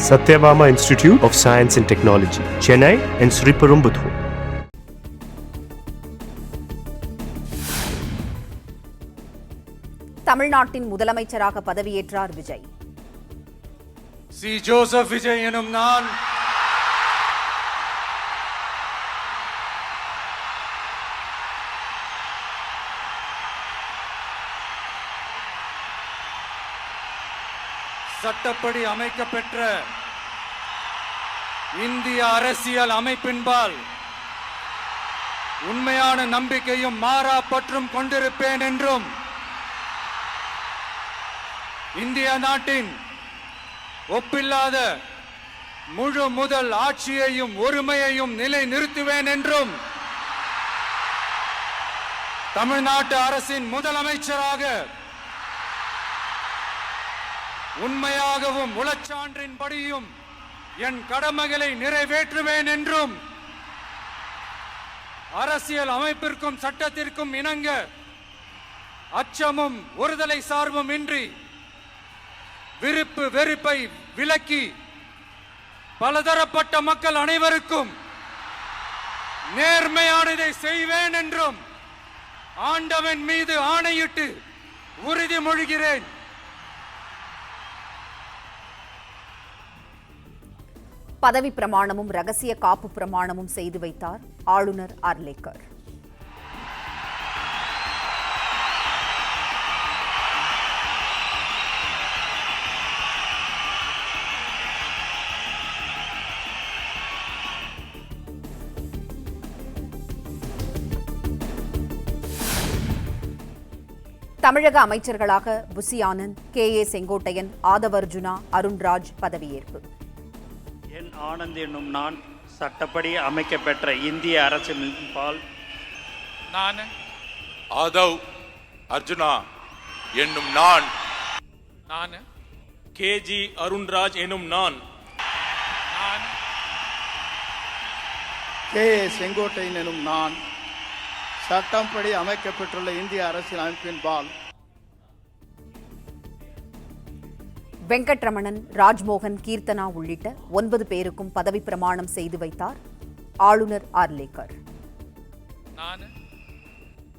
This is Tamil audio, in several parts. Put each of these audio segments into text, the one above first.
Satyabama Institute of Science and Technology, Chennai and Sriperumbudur. தமிழ்நாட்டின் முதலமைச்சராக பதவியேற்றார் விஜய். சி ஜோசப் விஜய் எனும் நான் சட்டப்படி அமைக்கப்பெற்ற இந்திய அரசியல் அமைப்பின்பால் உண்மையான நம்பிக்கையும் மாறா பற்றும் கொண்டிருப்பேன் என்றும் இந்திய நாட்டின் ஒப்பில்லாத முழு முதல் ஆட்சியையும் ஒருமையையும் நிலை நிறுத்துவேன் என்றும் தமிழ்நாட்டு அரசின் முதலமைச்சராக உண்மையாகவும் உளச்சான்றின்படியும் என் கடமைகளை நிறைவேற்றுவேன் என்றும் அரசியல் அமைப்பிற்கும் சட்டத்திற்கும் இணங்க அச்சமும் ஒருதலை சார்பும் இன்றி விருப்பு வெறுப்பை விலக்கி பலதரப்பட்ட மக்கள் அனைவருக்கும் நேர்மையானதை செய்வேன் என்றும் ஆண்டவன் மீது ஆணையிட்டு உறுதிமொழிகிறேன். பதவி பிரமாணமும் ரகசிய காப்பு பிரமாணமும் செய்து வைத்தார் ஆளுநர் ஆர்லேக்கர். தமிழக அமைச்சர்களாக புசி ஆனந்த், KA செங்கோட்டையன், ஆதவர்ஜுனா, அருண்ராஜ் பதவியேற்பு. என் ஆனந்த் என்னும் நான் சட்டப்படி அமைக்கப்பெற்ற இந்திய அரசின்பால் நான் ஆதவ் அர்ஜுனா என்னும் நான் KG அருண்ராஜ் என்னும் நான் KA செங்கோட்டையன் எனும் நான் சட்டப்படி அமைக்கப்பெற்றுள்ள இந்திய அரசியல் அமைப்பின்பால் வெங்கட்ரமணன், ராஜ்மோகன், கீர்த்தனா உள்ளிட்ட 9 பேருக்கும் பதவி பிரமாணம் செய்து வைத்தார் ஆளுநர் ஆர்லேக்கர்.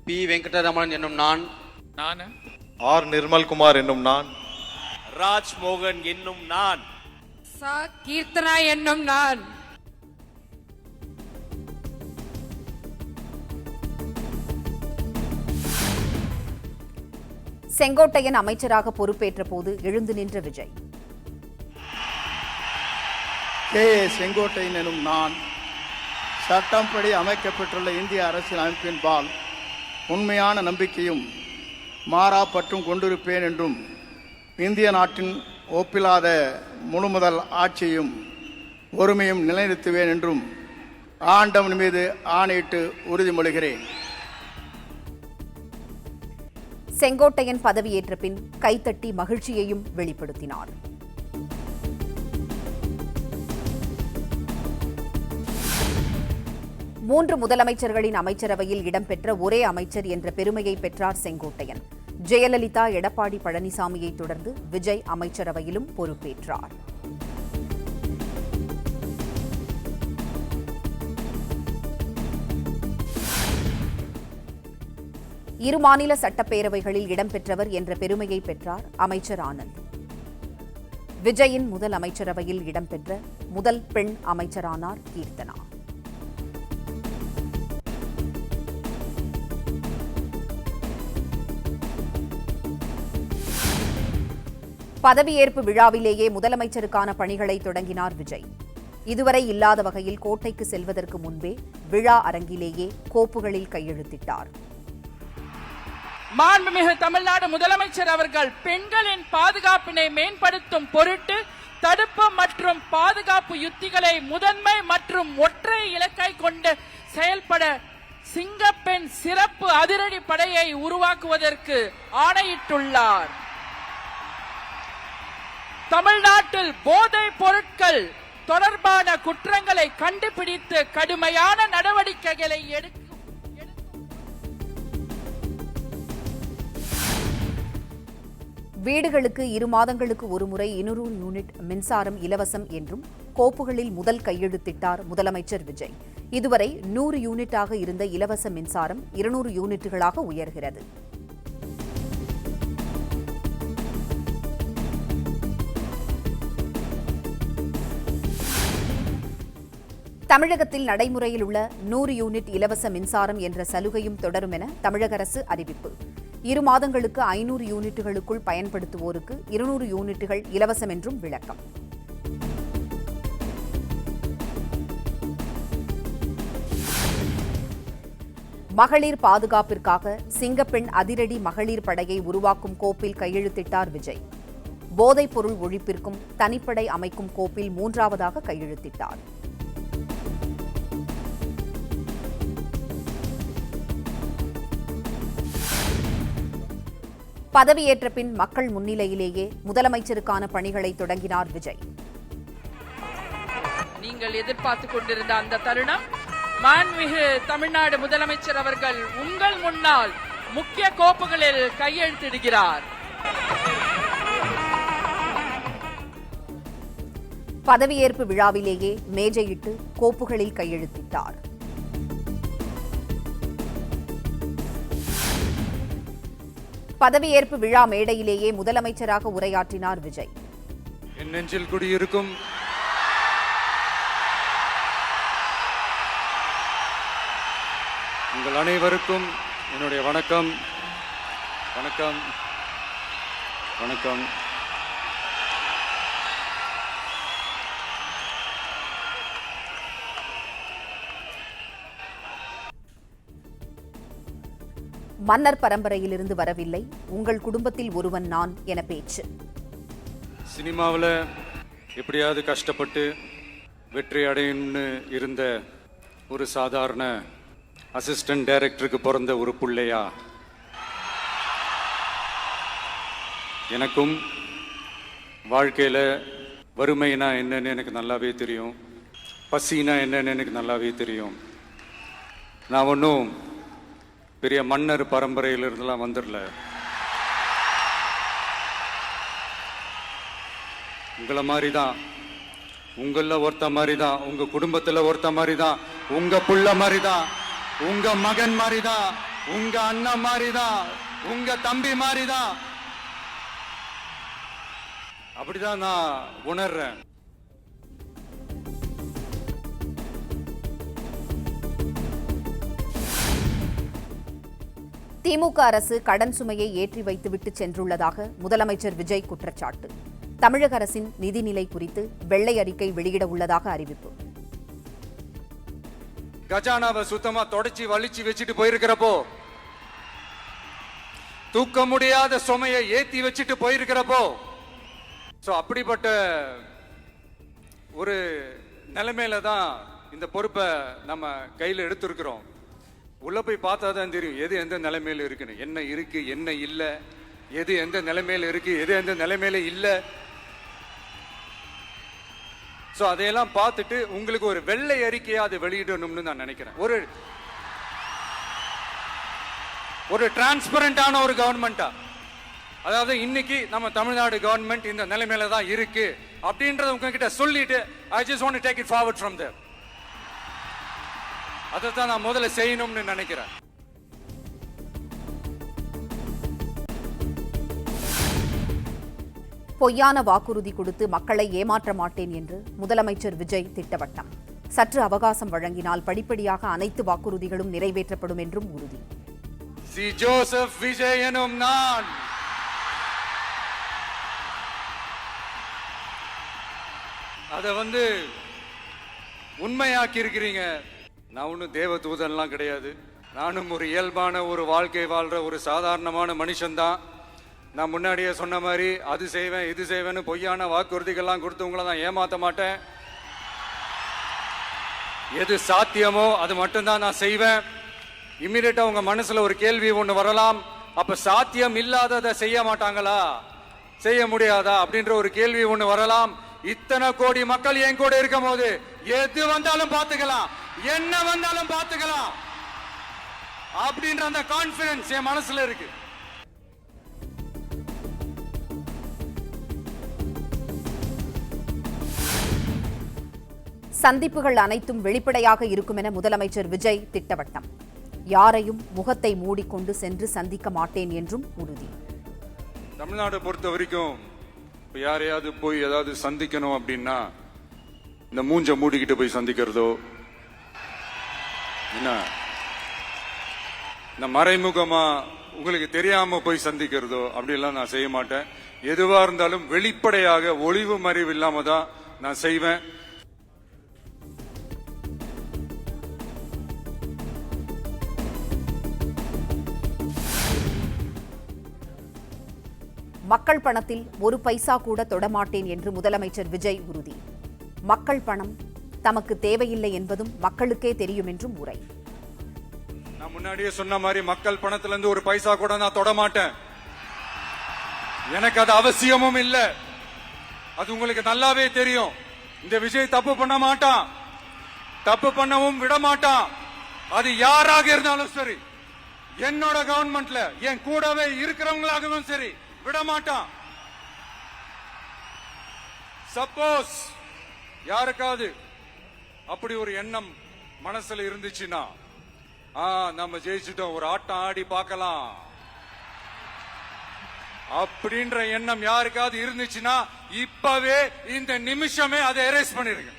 P வெங்கட்ரமணன் என்னும் நான் R நிர்மல்குமார் என்னும் நான் ராஜ்மோகன் என்னும் நான் கீர்த்தனா என்னும் நான் செங்கோட்டையன் அமைச்சராக பொறுப்பேற்ற போது எழுந்து நின்ற விஜய். KA செங்கோட்டையன் எனும் நான் சட்டப்படி அமைக்கப்பெற்றுள்ள இந்திய அரசியல் அமைப்பின்பால் உண்மையான நம்பிக்கையும் மாறா பற்றும் கொண்டிருப்பேன் என்றும் இந்திய நாட்டின் ஒப்பில்லாத முழுமுதல் ஆட்சியும் ஒருமையும் நிலைநிறுத்துவேன் என்றும் ஆண்டவன் மீது ஆணையிட்டு உறுதிமொழிகிறேன். செங்கோட்டையன் பதவியேற்ற பின் கைத்தட்டி மகிழ்ச்சியையும் வெளிப்படுத்தினார். மூன்று முதலமைச்சர்களின் அமைச்சரவையில் இடம்பெற்ற ஒரே அமைச்சர் என்ற பெருமையை பெற்றார் செங்கோட்டையன். ஜெயலலிதா, எடப்பாடி பழனிசாமியை தொடர்ந்து விஜய் அமைச்சரவையிலும் பொறுப்பேற்றார். இரு மாநில சட்டப்பேரவைகளில் இடம்பெற்றவர் என்ற பெருமையை பெற்றார் அமைச்சர் ஆனந்த். விஜயின் முதல் அமைச்சரவையில் இடம்பெற்ற முதல் பெண் அமைச்சரானார் கீர்த்தனா. பதவியேற்பு விழாவிலேயே முதலமைச்சருக்கான பணிகளை தொடங்கினார் விஜய். இதுவரை இல்லாத வகையில் கோட்டைக்கு செல்வதற்கு முன்பே விழா அரங்கிலேயே கோப்புகளில் கையெழுத்திட்டார். மாண்புமிகு தமிழ்நாடு முதலமைச்சர் அவர்கள் பெண்களின் பாதுகாப்பினை மேம்படுத்தும் பொருட்டு தடுப்பு மற்றும் பாதுகாப்பு யுத்திகளை முதன்மை மற்றும் ஒற்றை இலக்கை கொண்டு செயல்பட சிங்கப்பெண் சிறப்பு அதிரடி படையை உருவாக்குவதற்கு ஆணையிட்டுள்ளார். தமிழ்நாட்டில் போதைப் பொருட்கள் தொடர்பான குற்றங்களை கண்டுபிடித்து கடுமையான நடவடிக்கைகளை எடுக்கும் வீடுகளுக்கு 2 மாதங்களுக்கு ஒருமுறை 200 யூனிட் மின்சாரம் இலவசம் என்றும் கோப்புகளில் முதல் கையெழுத்திட்டார் முதலமைச்சர் விஜய். இதுவரை 100 யூனிட்டாக இருந்த இலவச மின்சாரம் 200 யூனிட்டுகளாக உயர்கிறது. தமிழகத்தில் நடைமுறையில் உள்ள 100 யூனிட் இலவச மின்சாரம் என்ற சலுகையும் தொடரும் என தமிழக அரசு அறிவிப்பு. 2 மாதங்களுக்கு 500 யூனிட்டுகளுக்குள் பயன்படுத்துவோருக்கு 200 யூனிட்டுகள் இலவசம் என்றும் விளக்கம். மகளிர் பாதுகாப்பிற்காக சிங்கப்பெண் அதிரடி மகளிர் படையை உருவாக்கும் கோப்பில் கையெழுத்திட்டார் விஜய். போதைப் பொருள் ஒழிப்பிற்கும் தனிப்படை அமைக்கும் கோப்பில் 3ஆவதாக கையெழுத்திட்டார். பதவியேற்ற பின் மக்கள் முன்னிலையிலேயே முதலமைச்சருக்கான பணிகளை தொடங்கினார் விஜய். நீங்கள் எதிர்பார்த்துக் கொண்டிருந்த அந்த தருணம், மாண்புமிகு தமிழ்நாடு முதலமைச்சர் அவர்கள் உங்கள் முன்னால் முக்கிய கோப்புகளில் கையெழுத்திடுகிறார். பதவியேற்பு விழாவிலேயே மேஜையிட்டு கோப்புகளில் கையெழுத்திட்டார். பதவியேற்பு விழா மேடையிலேயே முதலமைச்சராக உரையாற்றினார் விஜய். என் நெஞ்சில் குடியிருக்கும் உங்கள் அனைவருக்கும் என்னுடைய வணக்கம். வணக்கம் வணக்கம். மன்னர் பரம்பரையிலிருந்து வரவில்லை, உங்கள் குடும்பத்தில் ஒருவன் நான் என பேச்சு. சினிமாவில் எப்படியாவது கஷ்டப்பட்டு வெற்றி அடையணும்னு இருந்த ஒரு சாதாரண அசிஸ்டன்ட் டைரக்டருக்கு பிறந்த ஒரு பிள்ளையா எனக்கும் வாழ்க்கையில் வறுமைனா என்னன்னு எனக்கு நல்லாவே தெரியும், பசினா என்னன்னு எனக்கு நல்லாவே தெரியும். நான் ஒன்றும் பெரிய மன்னர் பரம்பரையிலிருந்துலாம் வந்துடல. உங்களை மாதிரி தான், உங்களில் ஒருத்த மாதிரி தான், உங்க குடும்பத்தில் ஒருத்த மாதிரி தான், உங்க புள்ள மாதிரி தான், உங்க மகன் மாதிரி தான், உங்க அண்ணன் மாதிரி தான், உங்க தம்பி மாதிரி தான். அப்படிதான் நான் உணர்றேன். திமுக அரசு கடன் சுமையை ஏற்றி வைத்துவிட்டு சென்றுள்ளதாக முதலமைச்சர் விஜய் குற்றச்சாட்டு. தமிழக அரசின் நிதிநிலை குறித்து வெள்ளை அறிக்கை வெளியிட உள்ளதாக அறிவிப்பு. கஜானாவை சுத்தமா தொடச்சி வலிச்சு வச்சுட்டு போயிருக்கிறப்போ, தூக்க முடியாத சுமையை ஏத்தி வச்சுட்டு போயிருக்கிறப்போ, அப்படிப்பட்ட ஒரு நிலைமையில தான் இந்த பொறுப்பை நம்ம கையில் எடுத்திருக்கிறோம். உள்ள போய் பார்த்தா தான் தெரியும் எது எந்த நிலைமையில இருக்குன்னு, என்ன இருக்கு என்ன இல்லை, எது எந்த நிலைமையில இருக்கு எது எந்த நிலைமையில இல்லை. அதையெல்லாம் பார்த்துட்டு உங்களுக்கு ஒரு வெள்ளை அறிக்கையா அதை வெளியிடணும்னு நான் நினைக்கிறேன். ஒரு டிரான்ஸ்பரண்டான ஒரு கவர்மெண்டா, அதாவது இன்னைக்கு நம்ம தமிழ்நாடு கவர்மெண்ட் இந்த நிலைமையில தான் இருக்கு அப்படின்றத உங்ககிட்ட சொல்லிட்டு I just want to take it forward from there. அதைத்தான் நான் முதல்ல செய்யணும்னு நினைக்கிறேன். பொய்யான வாக்குறுதி கொடுத்து மக்களை ஏமாற்ற மாட்டேன் என்று முதலமைச்சர் விஜய் திட்டவட்டம். சற்று அவகாசம் வழங்கினால் படிப்படியாக அனைத்து வாக்குறுதிகளும் நிறைவேற்றப்படும் என்றும் உறுதி. சி ஜோசப் விஜய் எனும் நான் அதை உண்மையாக்கி இருக்கிறீங்க. நான் ஒன்றும் தேவ தூதன்லாம் கிடையாது. நானும் ஒரு இயல்பான ஒரு வாழ்க்கை வாழ்ற ஒரு சாதாரணமான மனுஷன்தான். நான் முன்னாடியே சொன்ன மாதிரி அது செய்வேன் இது செய்வேன்னு பொய்யான வாக்குறுதிகள்லாம் கொடுத்தவங்கள நான் ஏமாற்ற மாட்டேன். எது சாத்தியமோ அது மட்டும்தான் நான் செய்வேன். இம்மிடியட்டா உங்க மனசுல ஒரு கேள்வி ஒன்று வரலாம், அப்ப சாத்தியம் இல்லாததை செய்ய மாட்டாங்களா, செய்ய முடியாதா அப்படின்ற ஒரு கேள்வி ஒன்று வரலாம். இத்தனை கோடி மக்கள் என் கூட இருக்கும் போது எது வந்தாலும் பார்த்துக்கலாம், என்ன வந்தாலும் பார்த்துக்கலாம் அப்படின்ற அந்த கான்பிடன்ஸ் என் மனசுல இருக்கு. சந்திப்புகள் அனைத்தும் வெளிப்படையாக இருக்கும் என முதலமைச்சர் விஜய் திட்டவட்டம். யாரையும் முகத்தை மூடிக்கொண்டு சென்று சந்திக்க மாட்டேன் என்றும் உறுதி. தமிழ்நாட்டை பொறுத்த வரைக்கும் இப்போ யாரையாவது போய் ஏதாவது சந்திக்கணும் அப்படின்னா இந்த மூஞ்ச மூடிக்கிட்டு போய் சந்திக்கிறதோ, என்ன இந்த மறைமுகமா உங்களுக்கு தெரியாம போய் சந்திக்கிறதோ அப்படியெல்லாம் நான் செய்ய மாட்டேன். எதுவா இருந்தாலும் வெளிப்படையாக ஒளிவு மறைவு இல்லாம தான் நான் செய்வேன். மக்கள் பணத்தில் ஒரு பைசா கூட தொடமாட்டேன் என்று முதலமைச்சர் விஜய் உறுதி. மக்கள் பணம் தமக்கு தேவையில்லை என்பதும் மக்களுக்கே தெரியும் என்றும் உரை. நான் முன்னாடியே சொன்ன மாதிரி மக்கள் பணத்துல இருந்து ஒரு பைசா கூட நான் தொட மாட்டேன். எனக்கு அது அவசியமும் இல்ல. அது உங்களுக்கு நல்லாவே தெரியும். இந்த விஜய் தப்பு பண்ண மாட்டான், தப்பு பண்ணவும் விட மாட்டான். அது யாராக இருந்தாலும் சரி, என்னோட கவர்மெண்ட்ல என் கூடவே இருக்கிறவங்களாகவும் சரி, விட மாட்டான். சப்போஸ் யாருக்காவது அப்படி ஒரு எண்ணம் மனசுல இருந்துச்சுன்னா, நம்ம ஜெயிச்சுட்டோம், ஒரு ஆட்டம் ஆடி பார்க்கலாம் அப்படின்ற எண்ணம் யாருக்காவது இருந்துச்சுன்னா இப்பவே இந்த நிமிஷமே அதை எரேஸ் பண்ணிருங்க.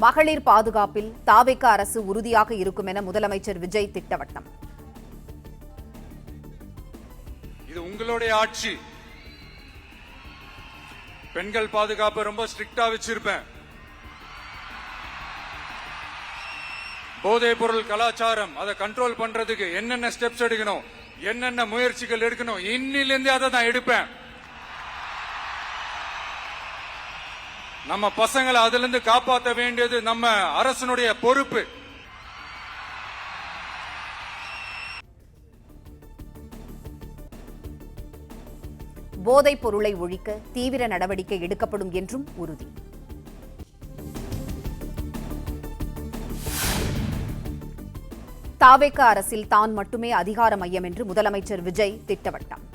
மகளிர் பாதுகாப்பில் தாவேகா அரசு உறுதியாக இருக்கும் என முதலமைச்சர் விஜய் திட்டவட்டம். இது உங்களுடைய ஆட்சி. பெண்கள் பாதுகாப்பை ரொம்ப ஸ்ட்ரிக்டா வச்சிருப்பேன். போதைப் பொருள் கலாச்சாரம் அதை கண்ட்ரோல் பண்றதுக்கு என்னென்ன ஸ்டெப்ஸ் எடுக்கணும், என்னென்ன முயற்சிகள் எடுக்கணும், இன்னிலிருந்து அதை நான் எடுப்பேன். நம்ம பசங்களை அதுல இருந்து காப்பாற்ற வேண்டியது நம்ம அரசனுடைய பொறுப்பு. போதைப் பொருளை ஒழிக்க தீவிர நடவடிக்கை எடுக்கப்படும் என்றும் உறுதி. தாவேகா அரசில் தான் மட்டுமே அதிகார மையம் என்று முதலமைச்சர் விஜய் திட்டவட்டம்.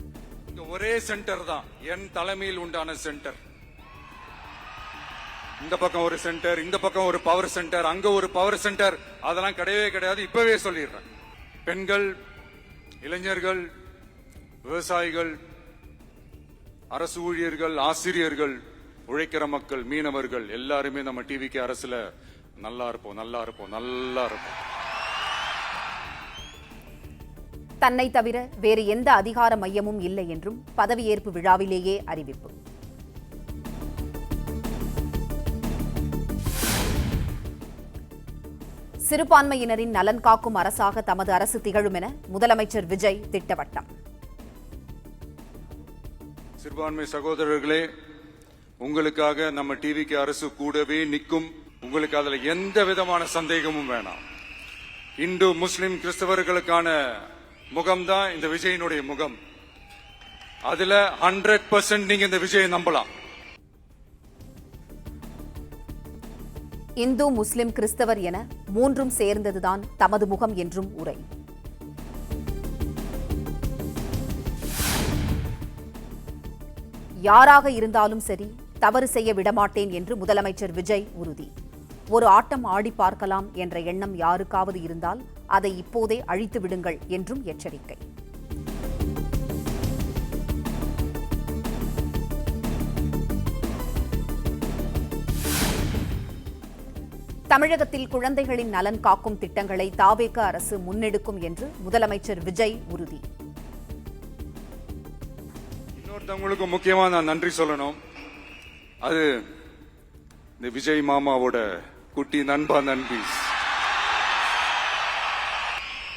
ஒரே சென்டர் தான் என் தலைமையில் உண்டான சென்டர். இந்த பக்கம் ஒரு சென்டர், இந்த பக்கம் ஒரு பவர் சென்டர், அங்க ஒரு பவர் சென்டர், அதெல்லாம் கிடையவே கிடையாது. இப்பவே சொல்லிடுறேன். பெண்கள், இளைஞர்கள், விவசாயிகள், அரசு ஊழியர்கள், ஆசிரியர்கள், உழைக்கிற மக்கள், மீனவர்கள் எல்லாருமே நம்ம டிவிக்கு அரசுல நல்லா இருப்போம், நல்லா இருப்போம், நல்லா இருப்போம். தன்னை தவிர வேறு எந்த அதிகார மையமும் இல்லை என்றும் பதவியேற்பு விழாவிலேயே அறிவிப்பு. சிறுபான்மையினரின் நலன் காக்கும் அரசாக தமது அரசு திகழும் என முதலமைச்சர் விஜய் திட்டவட்டம். சிறுபான்மை சகோதரர்களே, உங்களுக்காக நம்ம டிவிக்கு அரசு கூடவே நிற்கும். உங்களுக்கு அதுல எந்த விதமான சந்தேகமும் வேணாம். இந்து, முஸ்லிம், கிறிஸ்தவர்களுக்கான முகம்தான் இந்த விஜயனுடைய முகம். அதுல 100% நீங்க இந்த விஜயை நம்பலாம். இந்து, முஸ்லிம், கிறிஸ்தவர் என மூன்றும் சேர்ந்ததுதான் தமது முகம் என்றும் உரை. யாராக இருந்தாலும் சரி, தவறு செய்ய விடமாட்டேன் என்று முதலமைச்சர் விஜய் உறுதி. ஒரு ஆட்டம் ஆடி பார்க்கலாம் என்ற எண்ணம் யாருக்காவது இருந்தால் அதை இப்போதே அழித்து விடுங்கள் என்றும் எச்சரிக்கை. தமிழகத்தில் குழந்தைகளின் நலன் காக்கும் திட்டங்களை தாவேகா அரசு முன்னெடுக்கும் என்று முதலமைச்சர் விஜய் உறுதி. இன்னொருத்தவங்களுக்கு முக்கியமா நான் நன்றி சொல்லணும். அது இந்த விஜய் மாமாவோட குட்டி நண்பா, நண்பி,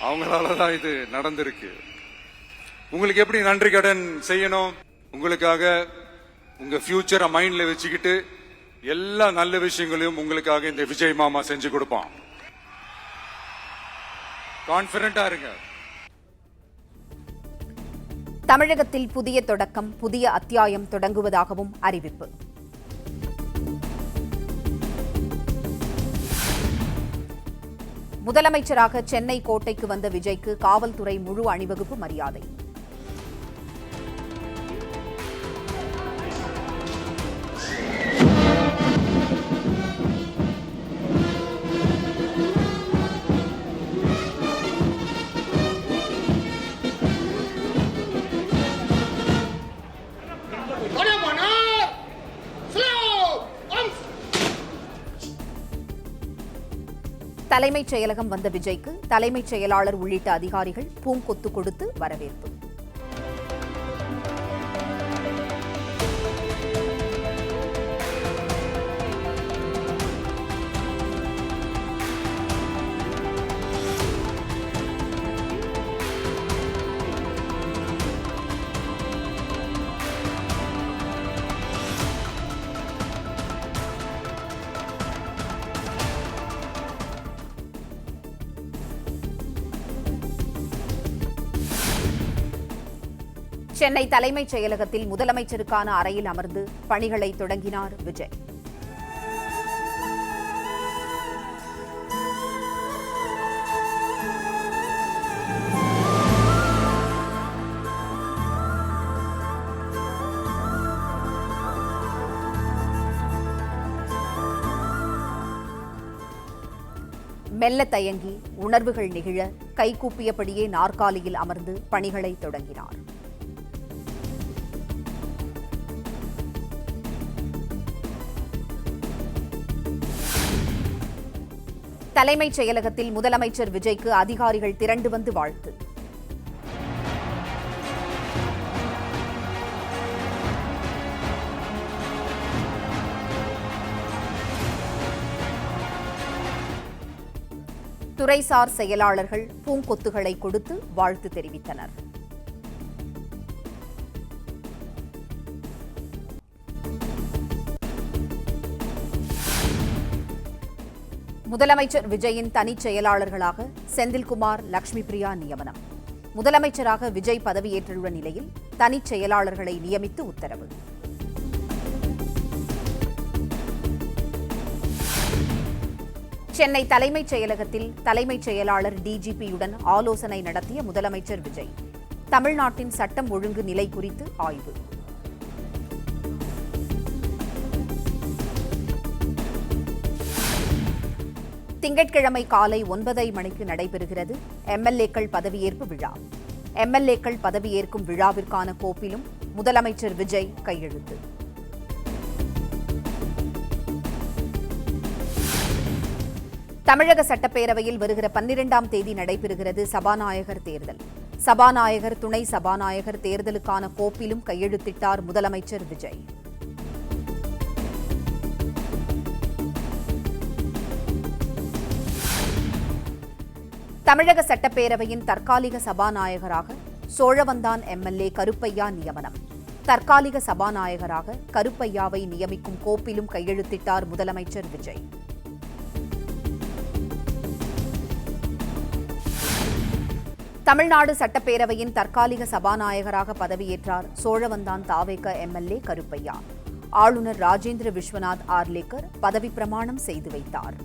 அவங்களாலதான் இது நடந்திருக்கு. உங்களுக்கு எப்படி நன்றி கடன் செய்யணும்? உங்களுக்காக உங்க ஃபியூச்சரை மைண்ட்ல வச்சுக்கிட்டு எல்லா நல்ல விஷயங்களையும் உங்களுக்காக இந்த விஜய் மாமா செஞ்சு கொடுப்பான். கான்பிடென்டா இருங்க. தமிழகத்தில் புதிய தொடக்கம், புதிய அத்தியாயம் தொடங்குவதாகவும் அறிவிப்பு. முதலமைச்சராக சென்னை கோட்டைக்கு வந்த விஜய்க்கு காவல்துறை முழு அணிவகுப்பு மரியாதை. தலைமைச் செயலகம் வந்த விஜய்க்கு தலைமைச் செயலாளர் உள்ளிட்ட அதிகாரிகள் பூங்கொத்து கொடுத்து வரவேற்பு. சென்னை தலைமைச் செயலகத்தில் முதலமைச்சருக்கான அறையில் அமர்ந்து பணிகளை தொடங்கினார் விஜய். மெல்ல தயங்கி உணர்வுகள் நெகிழ கைகூப்பியபடியே நாற்காலியில் அமர்ந்து பணிகளை தொடங்கினார். தலைமைச் செயலகத்தில் முதலமைச்சர் விஜய்க்கு அதிகாரிகள் திரண்டு வந்து வாழ்த்து. துறைசார் செயலாளர்கள் பூங்கொத்துகளை கொடுத்து வாழ்த்து தெரிவித்தனர். முதலமைச்சர் விஜயின் தனிச் செயலாளர்களாக செந்தில்குமார், லட்சுமி பிரியா நியமனம். முதலமைச்சராக விஜய் பதவியேற்றுள்ள நிலையில் தனிச் செயலாளர்களை நியமித்து உத்தரவு. சென்னை தலைமைச் செயலகத்தில் தலைமைச் செயலாளர் டிஜிபியுடன் ஆலோசனை நடத்திய முதலமைச்சர் விஜய். தமிழ்நாட்டின் சட்டம் ஒழுங்கு நிலை குறித்து ஆய்வு. திங்கட்கிழமை காலை 9:30 மணிக்கு நடைபெறுகிறது எம்எல்ஏக்கள் பதவியேற்பு விழா. எம்எல்ஏக்கள் பதவியேற்கும் விழாவிற்கான கோப்பிலும் முதலமைச்சர் விஜய் கையெழுத்து. தமிழக சட்டப்பேரவையில் வருகிற 12ஆம் தேதி நடைபெறுகிறது சபாநாயகர் தேர்தல். சபாநாயகர், துணை சபாநாயகர் தேர்தலுக்கான கோப்பிலும் கையெழுத்திட்டார் முதலமைச்சர் விஜய். தமிழக சட்டப்பேரவையின் தற்காலிக சபாநாயகராக சோழவந்தான் எம்எல்ஏ கருப்பையா நியமனம். தற்காலிக சபாநாயகராக கருப்பையாவை நியமிக்கும் கோப்பிலும் கையெழுத்திட்டார் முதலமைச்சர் விஜய். தமிழ்நாடு சட்டப்பேரவையின் தற்காலிக சபாநாயகராக பதவியேற்றார் சோழவந்தான் தாவேக எம்எல்ஏ கருப்பையா. ஆளுநர் ராஜேந்திர விஸ்வநாத் ஆர்லேக்கர் பதவி பிரமாணம் செய்து வைத்தார்.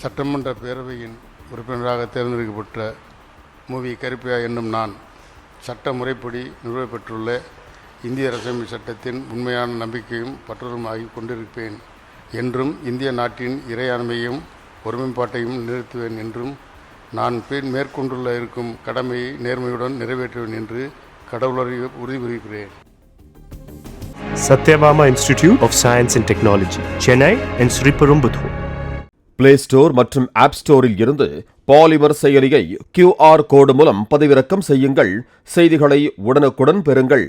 சட்டமன்ற பேரவையின் உறுப்பினராக தேர்ந்தெடுக்கப்பட்ட மூவி கருப்பையா என்னும் நான் சட்ட முறைப்படி நிறுவப்பெற்றுள்ள இந்திய அரசியலமைப்பு சட்டத்தின் உண்மையான நம்பிக்கையும் பற்றுதலும் ஆகிக் கொண்டிருப்பேன் என்றும் இந்திய நாட்டின் இறையாண்மையும் ஒருமைப்பாட்டையும் நிறுத்துவேன் என்றும் நான் மேற்கொண்டுள்ள இருக்கும் கடமையை நேர்மையுடன் நிறைவேற்றுவேன் என்று கடவுளரை உறுதிபுரிகிறேன். Satyabama Institute of Science and Technology, Chennai and Sriperumbudur. Play store மற்றும் ஆப் ஸ்டோரில் இருந்து பாலிமர் செயலியை QR கோடு மூலம் பதிவிறக்கம் செய்யுங்கள். செய்திகளை உடனுக்குடன் பெறுங்கள்.